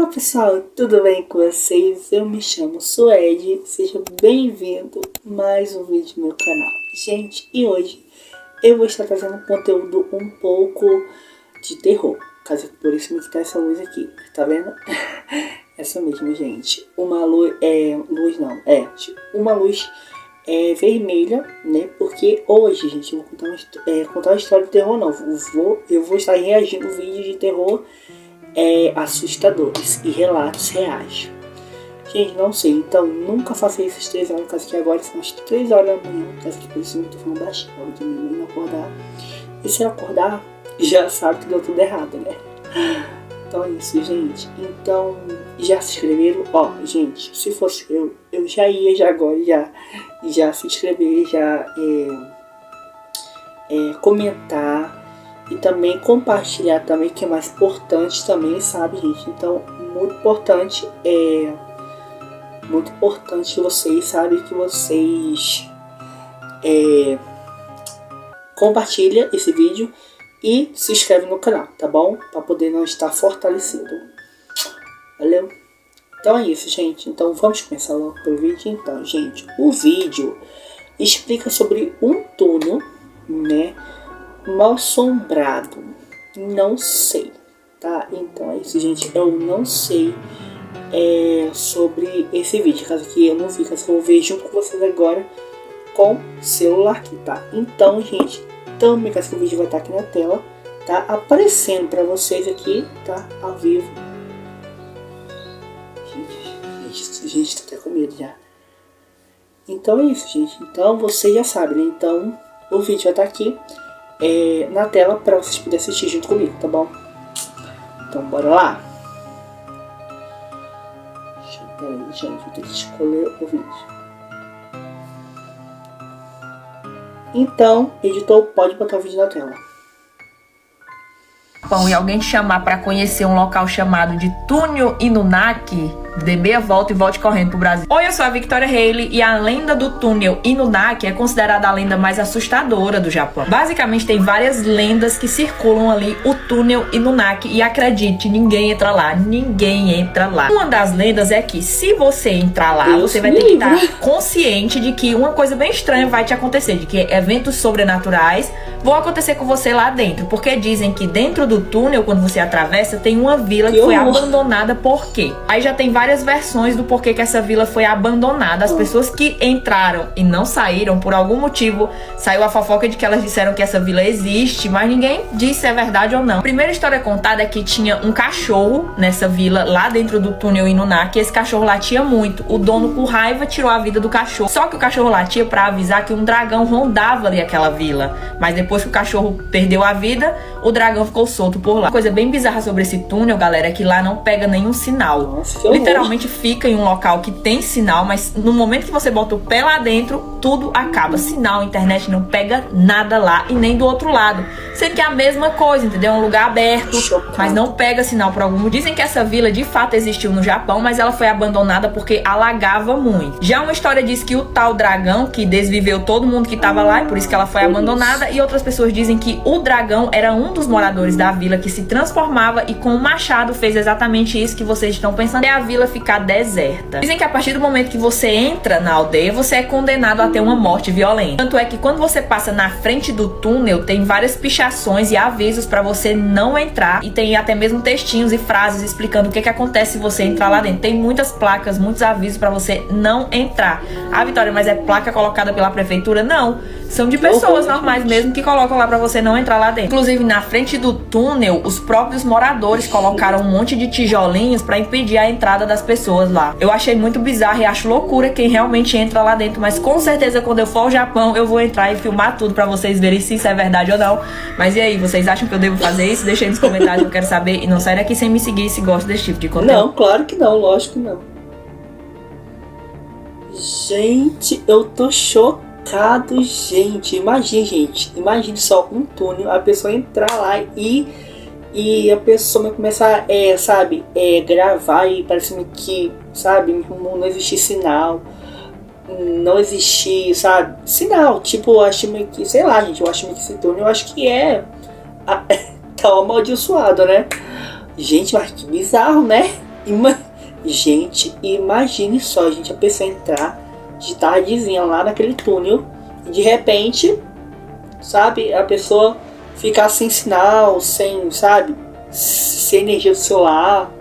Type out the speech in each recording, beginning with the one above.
pessoal, tudo bem com vocês? Eu me chamo Suede, seja bem-vindo a mais um vídeo no meu canal. Gente, e hoje eu vou estar trazendo um conteúdo um pouco de terror. Por isso me tá essa luz aqui, tá vendo? Essa mesmo, gente. Uma luz, uma luz vermelha, né? Porque hoje, gente, eu vou contar uma história de terror, não. Eu vou estar reagindo a vídeos de terror assustadores e relatos reais. Gente, não sei, então nunca faça isso às 3 horas, caso que agora são as 3 horas da manhã, caso que por isso eu tô falando baixinho, de não acordar. E se eu acordar, já sabe que deu tudo errado, né? Então é isso, gente. Então, já se inscreveram? Ó, gente, se fosse eu já ia agora já se inscrever, comentar e também compartilhar também, que é mais importante também, sabe, gente? Então, muito importante vocês, sabe, que vocês compartilha esse vídeo e se inscreve no canal, tá bom? Para poder não estar fortalecido. Valeu? Então é isso, gente. Então vamos começar logo pelo vídeo. Então, gente, o vídeo explica sobre um túnel, né, mal assombrado. Não sei, tá? Então é isso, gente. Eu não sei sobre esse vídeo, caso que eu não vi, caso que eu vou ver junto com vocês agora com o celular aqui, tá? Então, gente, também caso que o vídeo vai estar aqui na tela, tá? Aparecendo pra vocês aqui, tá? Ao vivo. Gente, tô até com medo já. Então é isso, gente. Então vocês já sabem, né? Então o vídeo vai estar aqui na tela para vocês poderem assistir junto comigo, tá bom? Então bora lá. Peraí, gente, vou ter que escolher o vídeo. Então, editor, pode botar o vídeo na tela. E alguém te chamar para conhecer um local chamado de Túnel Inunaki, dê meia volta e volte correndo pro Brasil. Oi, eu sou a Victoria Haley e a lenda do Túnel Inunaki é considerada a lenda mais assustadora do Japão. Basicamente tem várias lendas que circulam ali o Túnel Inunaki e acredite, ninguém entra lá, Uma das lendas é que se você entrar lá, você vai ter que estar consciente de que uma coisa bem estranha vai te acontecer, de que eventos sobrenaturais vão acontecer com você lá dentro, porque dizem que dentro do túnel, quando você atravessa, tem uma vila que foi abandonada. Por quê? Aí já tem várias versões do porquê que essa vila foi abandonada. As pessoas que entraram e não saíram, por algum motivo, saiu a fofoca de que elas disseram que essa vila existe, mas ninguém disse se é verdade ou não. A primeira história contada é que tinha um cachorro nessa vila, lá dentro do túnel Inunaki, e esse cachorro latia muito. O dono, com raiva, tirou a vida do cachorro. Só que o cachorro latia pra avisar que um dragão rondava ali aquela vila. Mas depois que o cachorro perdeu a vida, o dragão ficou solto por lá. Uma coisa bem bizarra sobre esse túnel, galera, é que lá não pega nenhum sinal. Nossa, literalmente fica em um local que tem sinal, mas no momento que você bota o pé lá dentro, tudo acaba. Sinal, internet, não pega nada lá e nem do outro lado. Sendo que é a mesma coisa, entendeu? É um lugar aberto, mas não pega sinal por algum motivo. Dizem que essa vila de fato existiu no Japão, mas ela foi abandonada porque alagava muito. Já uma história diz que o tal dragão que desviveu todo mundo que tava lá, e por isso que ela foi abandonada, e outras pessoas dizem que o dragão era um dos moradores da vila que se transformava e com o machado fez exatamente isso que vocês estão pensando, é a vila ficar deserta. Dizem que a partir do momento que você entra na aldeia, você é condenado a ter uma morte violenta. Tanto é que quando você passa na frente do túnel, tem várias pichações e avisos para você não entrar, e tem até mesmo textinhos e frases explicando o que acontece se você entrar lá dentro. Tem muitas placas, muitos avisos para você não entrar. Ah, Vitória, mas é placa colocada pela prefeitura? Não, são de pessoas normais mesmo que colocam lá para você não entrar lá dentro. Inclusive, na frente do túnel, os próprios moradores colocaram um monte de tijolinhos para impedir a entrada das pessoas lá. Eu achei muito bizarro e acho loucura quem realmente entra lá dentro, mas com certeza quando eu for ao Japão eu vou entrar e filmar tudo pra vocês verem se isso é verdade ou não. Mas e aí, vocês acham que eu devo fazer isso? Deixa aí nos comentários, eu quero saber. E não sai daqui sem me seguir se gosta desse tipo de conteúdo. Não, claro que não, lógico que não. Gente, eu tô chocado, gente. Imagine só um túnel, a pessoa entrar lá e a pessoa começar gravar e parece que, sabe, não existe sinal, não existe, sabe, sinal, tipo, eu acho que, sei lá, gente, eu acho que esse túnel, eu acho que tá amaldiçoado, né? Gente, mas que bizarro, né? Gente, imagine só, gente, a pessoa entrar de tardezinha lá naquele túnel e de repente, sabe, a pessoa ficar sem sinal, sem, sabe, sem energia do celular.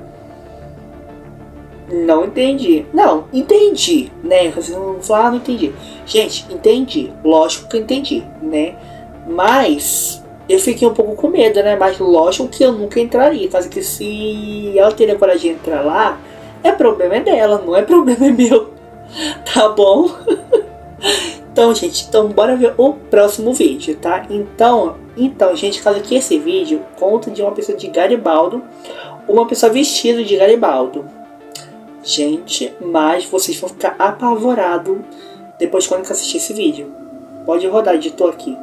Não entendi. Não, entendi, né? Vocês não vão falar, não entendi. Gente, entendi. Lógico que eu entendi, né? Mas eu fiquei um pouco com medo, né? Mas lógico que eu nunca entraria. Caso que se ela teria coragem de entrar lá, problema dela, não é problema meu. Tá bom? Então, gente, então bora ver o próximo vídeo, tá? Então, gente, caso que esse vídeo conta de uma pessoa de Garibaldo, uma pessoa vestida de Garibaldo. Gente, mas vocês vão ficar apavorados depois quando assistir esse vídeo. Pode rodar, editor, aqui.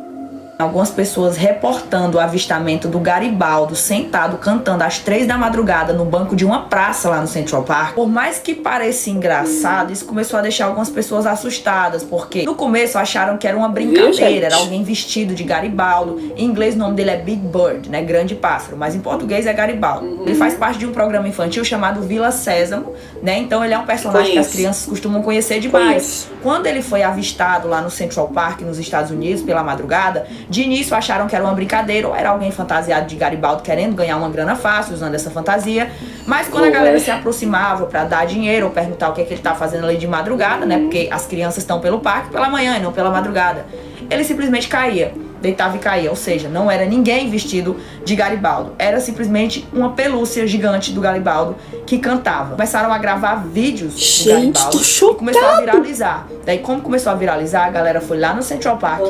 Algumas pessoas reportando o avistamento do Garibaldo sentado cantando às 3 da madrugada no banco de uma praça lá no Central Park. Por mais que pareça engraçado, isso começou a deixar algumas pessoas assustadas, porque no começo acharam que era uma brincadeira, era alguém vestido de Garibaldo. Em inglês o nome dele é Big Bird, né, grande pássaro, mas em português é Garibaldo. Ele faz parte de um programa infantil chamado Vila Sésamo, né, então ele é um personagem que as crianças costumam conhecer demais. Quando ele foi avistado lá no Central Park, nos Estados Unidos, pela madrugada, de início acharam que era uma brincadeira, ou era alguém fantasiado de Garibaldo querendo ganhar uma grana fácil usando essa fantasia. Mas quando a galera se aproximava pra dar dinheiro ou perguntar o que ele tá fazendo ali de madrugada, né? Porque as crianças estão pelo parque pela manhã e não pela madrugada. Ele simplesmente caía, deitava e caía. Ou seja, não era ninguém vestido de Garibaldo. Era simplesmente uma pelúcia gigante do Garibaldo que cantava. Começaram a gravar vídeos do Garibaldo e começou a viralizar. Daí, como começou a viralizar, a galera foi lá no Central Park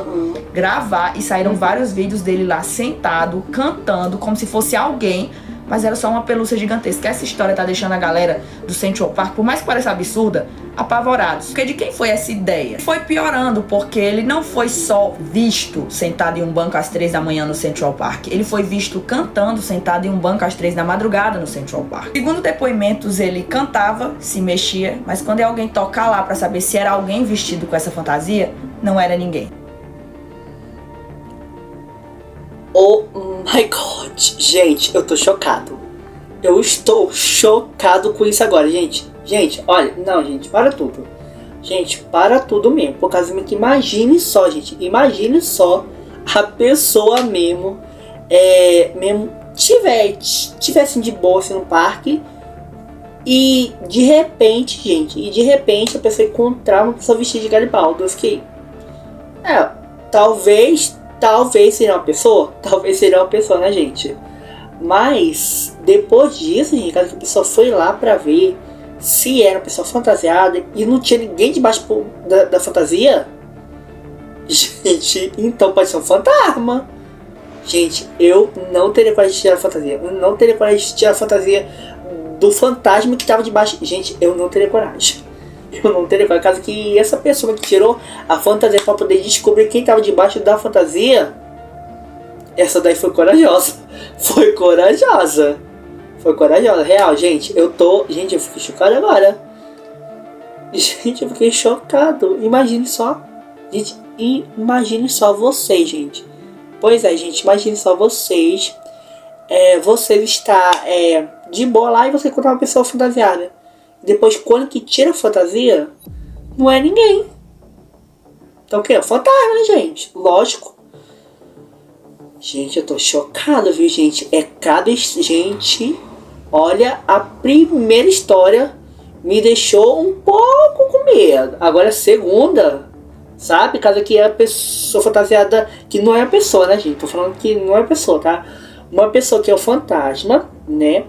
gravar e saíram vários vídeos dele lá sentado, cantando, como se fosse alguém, mas era só uma pelúcia gigantesca. Essa história tá deixando a galera do Central Park, por mais que pareça absurda, apavorados. Porque de quem foi essa ideia? Foi piorando, porque ele não foi só visto sentado em um banco às 3 da manhã no Central Park. Ele foi visto cantando sentado em um banco às 3 da madrugada no Central Park. Segundo depoimentos, ele cantava, se mexia, mas quando é alguém tocar lá pra saber se era alguém vestido com essa fantasia, não era ninguém. Oh my God, gente, eu tô chocado. Eu estou chocado com isso agora, gente. Gente, olha, não, gente, para tudo. Gente, para tudo mesmo. Por causa que imagine só, gente. Imagine só a pessoa mesmo, tivesse de boa assim, no parque. E de repente, gente, a pessoa encontrar uma pessoa vestida de Garibaldo. Eu fiquei, talvez seria uma pessoa, né, gente? Mas depois disso, gente, a pessoa foi lá pra ver se era uma pessoa fantasiada e não tinha ninguém debaixo da fantasia. Gente, então pode ser um fantasma. Gente, eu não teria coragem de tirar a fantasia. Eu não teria coragem de tirar a fantasia do fantasma que tava debaixo. Gente, eu não teria coragem. Eu não teria coragem. Caso que essa pessoa que tirou a fantasia para poder descobrir quem tava debaixo da fantasia, essa daí foi corajosa. Foi corajosa. Real, gente. Eu fiquei chocado agora. Gente, eu fiquei chocado. Imagine só. Gente, imagine só vocês, gente. Pois é, gente. Imagine só vocês. Você está de boa lá e você encontra uma pessoa fantasiada. Depois, quando que tira a fantasia, não é ninguém. Então o que? É fantasma, né, gente? Lógico. Gente, eu tô chocado, viu, gente? Gente, olha, a primeira história me deixou um pouco com medo. Agora a segunda, sabe? Caso que é a pessoa fantasiada, que não é a pessoa, né, gente? Tô falando que não é a pessoa, tá? Uma pessoa que é o fantasma, né?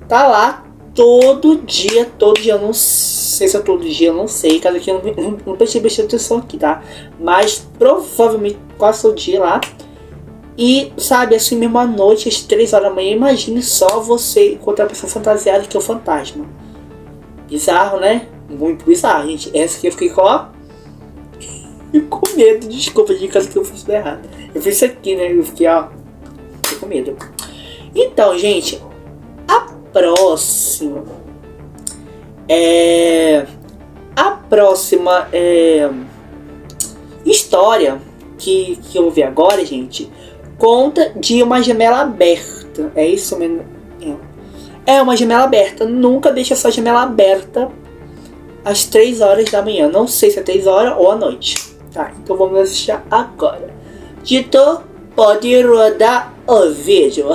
Tá lá todo dia, eu não sei se é todo dia, eu não sei, caso que eu não prestei atenção aqui, tá? Mas provavelmente quase todo dia lá. E sabe, assim mesmo à noite, às 3 horas da manhã, imagine só você encontrar a pessoa fantasiada que é o fantasma. Bizarro, né? Muito bizarro, gente. Essa aqui eu fiquei com medo, desculpa, de caso que eu fiz tudo errado. Eu fiz isso aqui, né? Eu fiquei com medo. Então, gente, a próxima história que eu vou ver agora, gente, conta de uma janela aberta. É isso mesmo. é uma janela aberta. Nunca deixa essa janela aberta às 3 horas da manhã. Não sei se é 3 horas ou à noite. Tá, então vamos assistir agora. Editor, pode rodar o vídeo.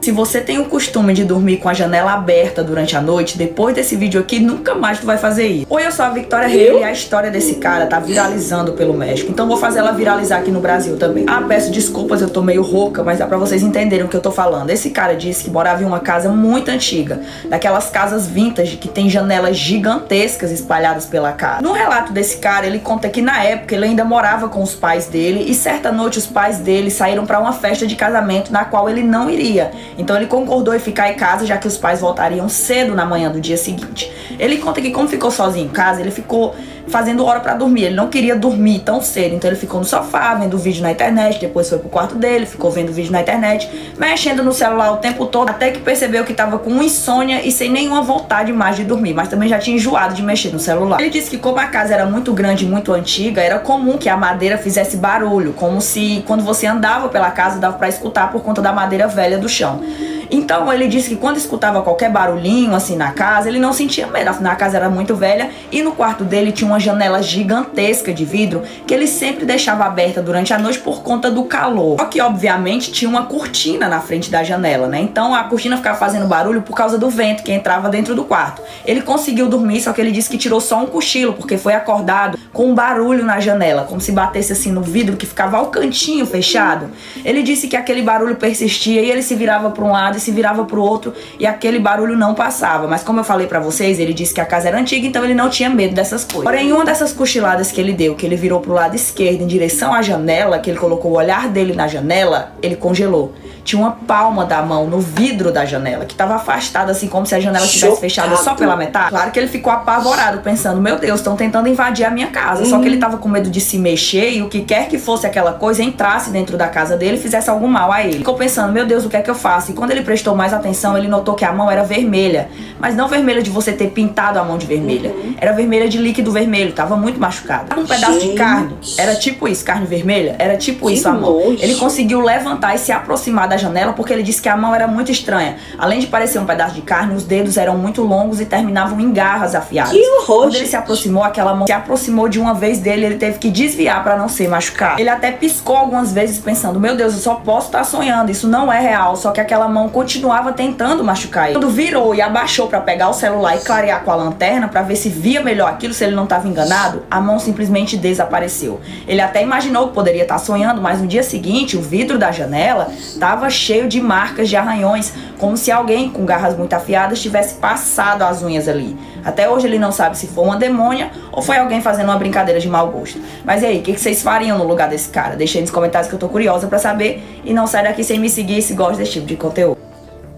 Se você tem o costume de dormir com a janela aberta durante a noite, depois desse vídeo aqui, nunca mais tu vai fazer isso. Oi, eu sou a Victoria Reis e a história desse cara tá viralizando pelo México. Então vou fazer ela viralizar aqui no Brasil também. Ah, peço desculpas, eu tô meio rouca, mas dá pra vocês entenderem o que eu tô falando. Esse cara disse que morava em uma casa muito antiga, daquelas casas vintage que tem janelas gigantescas espalhadas pela casa. No relato desse cara, ele conta que na época ele ainda morava com os pais dele e certa noite os pais dele saíram pra uma festa de casamento na qual ele não iria. Então ele concordou em ficar em casa, já que os pais voltariam cedo na manhã do dia seguinte. Ele conta que como ficou sozinho em casa, ele ficou fazendo hora pra dormir. Ele não queria dormir tão cedo, então ele ficou no sofá, vendo vídeo na internet, depois foi pro quarto dele, ficou vendo vídeo na internet, mexendo no celular o tempo todo, até que percebeu que tava com insônia e sem nenhuma vontade mais de dormir, mas também já tinha enjoado de mexer no celular. Ele disse que como a casa era muito grande e muito antiga, era comum que a madeira fizesse barulho, como se quando você andava pela casa dava pra escutar por conta da madeira velha do chão. Então ele disse que quando escutava qualquer barulhinho assim na casa, ele não sentia medo, afinal a casa era muito velha e no quarto dele tinha uma janela gigantesca de vidro que ele sempre deixava aberta durante a noite por conta do calor. Só que obviamente tinha uma cortina na frente da janela, né? Então a cortina ficava fazendo barulho por causa do vento que entrava dentro do quarto. Ele conseguiu dormir, só que ele disse que tirou só um cochilo porque foi acordado com um barulho na janela, como se batesse assim no vidro que ficava ao cantinho fechado. Ele disse que aquele barulho persistia e ele se virava para um lado e se virava pro outro e aquele barulho não passava. Mas como eu falei pra vocês, ele disse que a casa era antiga, então ele não tinha medo dessas coisas. Porém, uma dessas cochiladas que ele deu, que ele virou pro lado esquerdo em direção à janela, que ele colocou o olhar dele na janela, ele congelou. Tinha uma palma da mão no vidro da janela, que tava afastada assim, como se a janela tivesse fechada só pela metade. Claro que ele ficou apavorado, pensando, meu Deus, estão tentando invadir a minha casa. Só que ele tava com medo de se mexer e o que quer que fosse aquela coisa entrasse dentro da casa dele e fizesse algum mal a ele. Ficou pensando, meu Deus, o que é que eu faço? E quando ele prestou mais atenção, ele notou que a mão era vermelha. Mas não vermelha de você ter pintado a mão de vermelha. Era vermelha de líquido vermelho, tava muito machucado. Um pedaço de carne, era tipo isso, carne vermelha, era tipo isso a mão. Ele conseguiu levantar e se aproximar da janela porque ele disse que a mão era muito estranha. Além de parecer um pedaço de carne, os dedos eram muito longos e terminavam em garras afiadas. Que horror! Quando ele se aproximou, aquela mão se aproximou de uma vez dele, ele teve que desviar para não ser machucado. Ele até piscou algumas vezes pensando, meu Deus, eu só posso estar sonhando, isso não é real. Só que aquela mão continuava tentando machucar ele. Quando virou e abaixou para pegar o celular e clarear com a lanterna para ver se via melhor aquilo, se ele não estava enganado, a mão simplesmente desapareceu. Ele até imaginou que poderia estar sonhando, mas no dia seguinte, o vidro da janela estava cheio de marcas de arranhões, como se alguém com garras muito afiadas tivesse passado as unhas ali. Até hoje ele não sabe se foi uma demônia ou foi alguém fazendo uma brincadeira de mau gosto. Mas e aí, o que vocês fariam no lugar desse cara? Deixem nos comentários que eu tô curiosa pra saber. E não sai daqui sem me seguir se gosta desse tipo de conteúdo.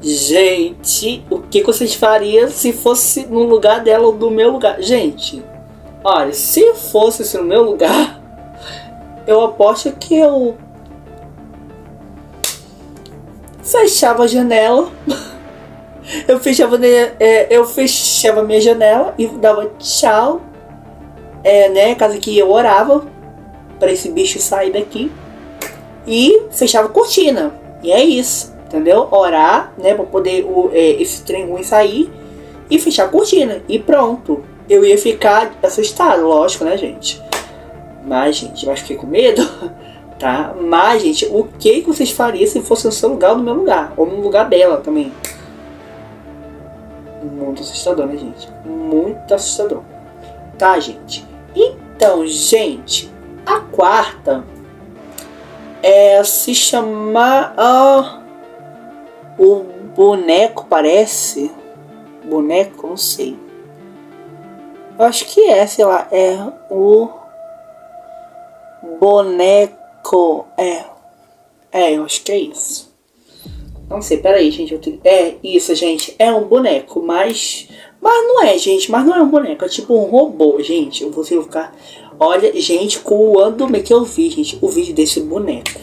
Gente, o que vocês fariam se fosse no lugar dela ou do meu lugar? Gente, olha, se fosse no meu lugar, eu aposto que eu fechava a janela. Eu fechava minha janela e dava tchau. Né? Caso que eu orava para esse bicho sair daqui. E fechava a cortina. E é isso. Entendeu? Orar, né? Pra poder esse trem ruim sair. E fechar a cortina. E pronto. Eu ia ficar assustado, lógico, né, gente? Mas, gente, eu fiquei com medo. Tá? Mas, gente, o que vocês fariam se fosse no seu lugar ou no meu lugar? Ou no lugar dela também? Muito assustador, né, gente? Muito assustador. Tá, gente? Então, gente, a quarta se chama... o boneco, parece. Boneco, não sei. Eu acho que sei lá, é o boneco. Eu acho que é isso. Não sei, peraí, gente. Isso, gente. É um boneco, mas não é, gente. Mas não é um boneco. É tipo um robô, gente. Eu vou ficar... Olha, gente, quando que eu vi, gente, o vídeo desse boneco.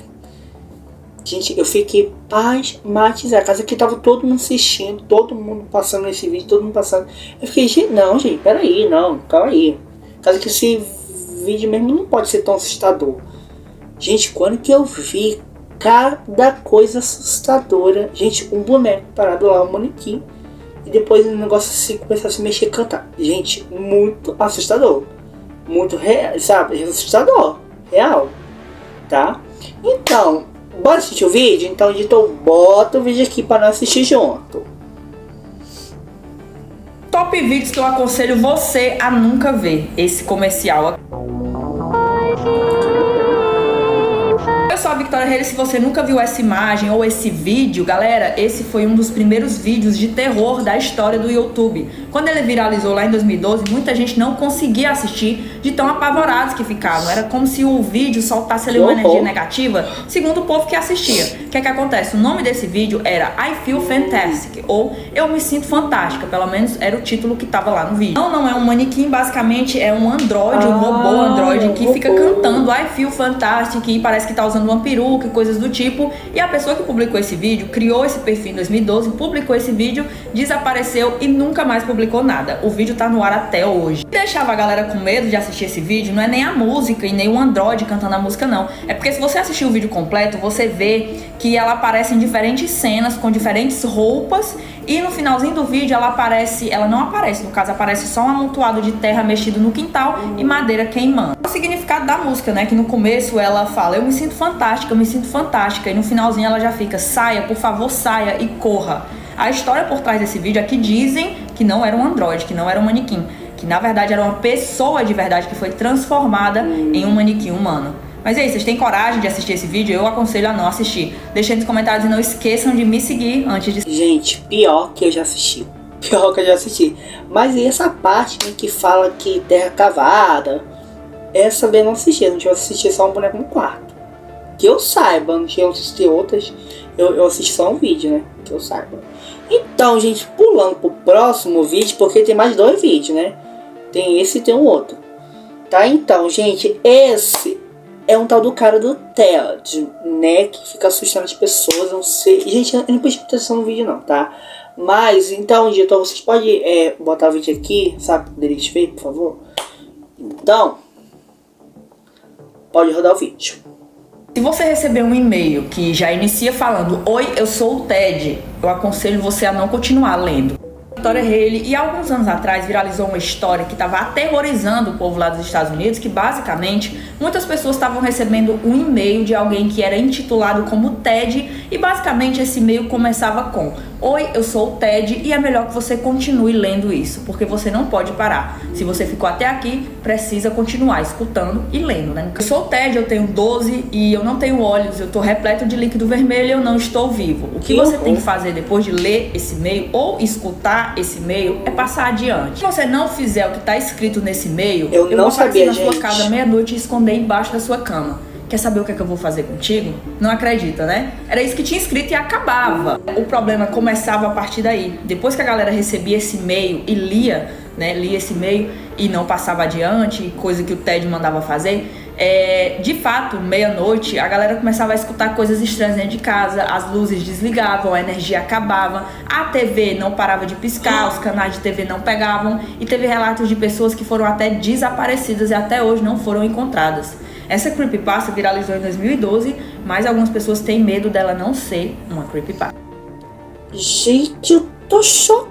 Gente, eu fiquei pasmatizada. Casa que tava todo mundo assistindo, todo mundo passando esse vídeo, todo mundo passando. Eu fiquei, gente, não, gente, peraí, não, calma aí. Casa que esse vídeo mesmo não pode ser tão assustador. Gente, quando que eu vi, cada coisa assustadora. Gente, um boneco parado lá, um manequim. E depois o negócio se começar a se mexer e cantar. Gente, muito assustador. Muito real, sabe? Assustador. Real. Tá? Então, bora assistir o vídeo? Então, editor, bota o vídeo aqui para nós assistir junto. Top vídeos que eu aconselho você a nunca ver. Esse comercial. Eu sou a Victoria Reis. Se você nunca viu essa imagem ou esse vídeo, galera, esse foi um dos primeiros vídeos de terror da história do YouTube. Quando ele viralizou lá em 2012, muita gente não conseguia assistir de tão apavorados que ficavam. Era como se o vídeo soltasse ali uma energia negativa, segundo o povo que assistia. O que é que acontece? O nome desse vídeo era I Feel Fantastic, ou Eu Me Sinto Fantástica, pelo menos era o título que tava lá no vídeo. Não é um manequim, basicamente é um androide, um robô androide que fica cantando I Feel Fantastic e parece que tá usando uma peruca e coisas do tipo. E a pessoa que publicou esse vídeo, criou esse perfil em 2012, publicou esse vídeo, desapareceu e nunca mais publicou nada. O vídeo tá no ar até hoje. O que deixava a galera com medo de assistir esse vídeo não é nem a música e nem o androide cantando a música, não. É porque se você assistir o vídeo completo, você vê que ela aparece em diferentes cenas, com diferentes roupas, e no finalzinho do vídeo ela não aparece, no caso aparece só um amontoado de terra mexido no quintal e madeira queimando. O significado da música, né, que no começo ela fala eu me sinto fantástica, e no finalzinho ela já fica saia, por favor saia e corra. A história por trás desse vídeo é que dizem que não era um androide, que não era um manequim, que na verdade era uma pessoa de verdade que foi transformada em um manequim humano. Mas é isso, vocês têm coragem de assistir esse vídeo? Eu aconselho a não assistir. Deixem nos comentários e não esqueçam de me seguir antes de... Gente, pior que eu já assisti. Mas e essa parte, né, que fala que terra cavada, essa eu não assisti. Eu não tinha assistido só um boneco no quarto. Que eu saiba, não tinha assistido outras. Eu assisti só um vídeo, né? Que eu saiba. Então, gente, pulando pro próximo vídeo, porque tem mais 2 vídeos, né? Tem esse e tem um outro. Tá? Então, gente, esse é um tal do cara do Ted, né? Que fica assustando as pessoas, não sei. Gente, eu não prestei atenção no vídeo não, tá? Mas, então, editor, vocês podem botar o vídeo aqui, sabe? Pra eles verem, por favor. Então, pode rodar o vídeo. Se você receber um e-mail que já inicia falando oi, eu sou o Ted, eu aconselho você a não continuar lendo. Victoria Haley, e alguns anos atrás viralizou uma história que estava aterrorizando o povo lá dos Estados Unidos, que basicamente muitas pessoas estavam recebendo um e-mail de alguém que era intitulado como Ted, e basicamente esse e-mail começava com oi, eu sou o Ted, e é melhor que você continue lendo isso, porque você não pode parar. Se você ficou até aqui, precisa continuar escutando e lendo, né? Eu sou o Ted, eu tenho 12 e eu não tenho olhos, eu tô repleto de líquido vermelho e eu não estou vivo. O que você tem que fazer depois de ler esse e-mail ou escutar esse e-mail é passar adiante. Se você não fizer o que está escrito nesse e-mail, eu vou aparecer na sua casa meia-noite e esconder embaixo da sua cama. Quer saber o que é que eu vou fazer contigo? Não acredita, né? Era isso que tinha escrito e acabava. O problema começava a partir daí. Depois que a galera recebia esse e-mail e lia, né? Lia esse e-mail e não passava adiante, coisa que o Ted mandava fazer. De fato, meia-noite, a galera começava a escutar coisas estranhas dentro de casa, as luzes desligavam, a energia acabava, a TV não parava de piscar, os canais de TV não pegavam, e teve relatos de pessoas que foram até desaparecidas e até hoje não foram encontradas. Essa creepypasta viralizou em 2012, mas algumas pessoas têm medo dela não ser uma creepypasta. Gente, eu tô chocado!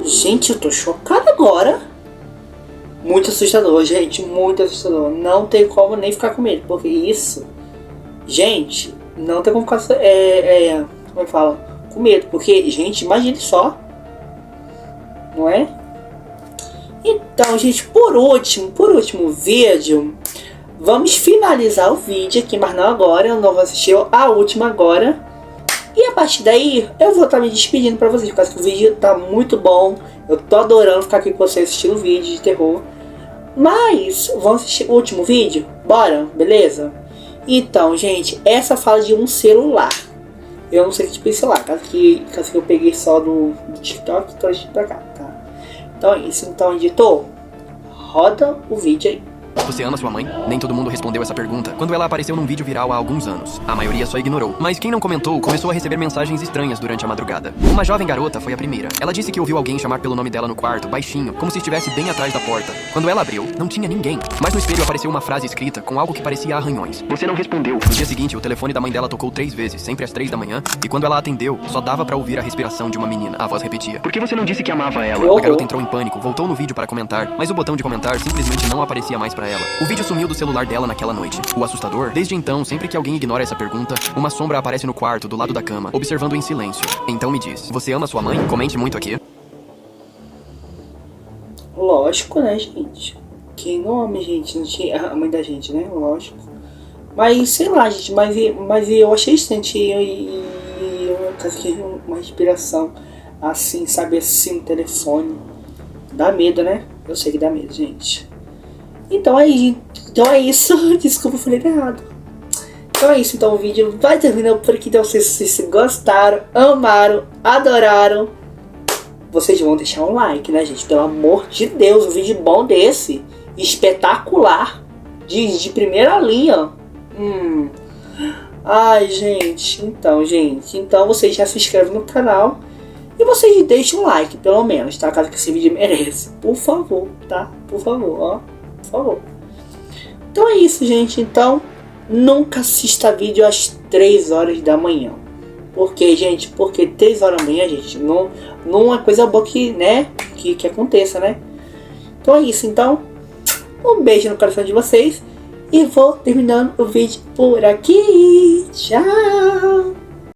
Gente, eu tô chocado agora! Muito assustador, gente, muito assustador. Não tem como nem ficar com medo, porque isso, gente, não tem como ficar, como é que fala? Com medo, porque, gente, imagine só, não é? Então, gente, por último vídeo, vamos finalizar o vídeo aqui, mas não agora, eu não vou assistir a última agora. E a partir daí, eu vou estar me despedindo pra vocês, porque o vídeo tá muito bom. Eu tô adorando ficar aqui com vocês assistindo vídeo de terror. Mas, vamos assistir o último vídeo? Bora, beleza? Então, gente, essa fala de um celular. Eu não sei que tipo de celular, caso que eu peguei só do TikTok, então a gente pra cá, tá? Então é isso. Então, editor, roda o vídeo aí. Você ama sua mãe? Nem todo mundo respondeu essa pergunta quando ela apareceu num vídeo viral há alguns anos. A maioria só ignorou. Mas quem não comentou começou a receber mensagens estranhas durante a madrugada. Uma jovem garota foi a primeira. Ela disse que ouviu alguém chamar pelo nome dela no quarto, baixinho, como se estivesse bem atrás da porta. Quando ela abriu, não tinha ninguém. Mas no espelho apareceu uma frase escrita com algo que parecia arranhões. Você não respondeu. No dia seguinte, o telefone da mãe dela tocou 3 vezes, sempre às 3 da manhã, e quando ela atendeu, só dava pra ouvir a respiração de uma menina. A voz repetia: por que você não disse que amava ela? A garota entrou em pânico, voltou no vídeo para comentar, mas o botão de comentar simplesmente não aparecia mais pra ela. O vídeo sumiu do celular dela naquela noite. O assustador, desde então, sempre que alguém ignora essa pergunta, uma sombra aparece no quarto, do lado da cama, observando em silêncio. Então me diz, você ama sua mãe? Comente muito aqui. Lógico, né, gente? Quem não ama, gente? Não tinha a mãe da gente, né? Lógico. Mas, sei lá, gente, mas eu achei estranho uma respiração assim, sabe, assim, no telefone. Dá medo, né? Eu sei que dá medo, gente. Então é isso. Desculpa, eu falei errado. Então é isso, então o vídeo vai terminando por aqui. Então vocês gostaram, amaram, adoraram, vocês vão deixar um like, né, gente? Pelo amor de Deus, um vídeo bom desse, espetacular, de primeira linha. Ai, gente, então vocês já se inscrevem no canal e vocês deixem um like, pelo menos, tá? Caso que esse vídeo merece, por favor, tá? Por favor, ó, por favor. Então é isso, gente. Então, nunca assista vídeo às 3 horas da manhã. Por quê, gente? Porque 3 horas da manhã, gente, não é coisa boa que, né, que aconteça, né? Então é isso, então. Um beijo no coração de vocês. E vou terminando o vídeo por aqui. Tchau!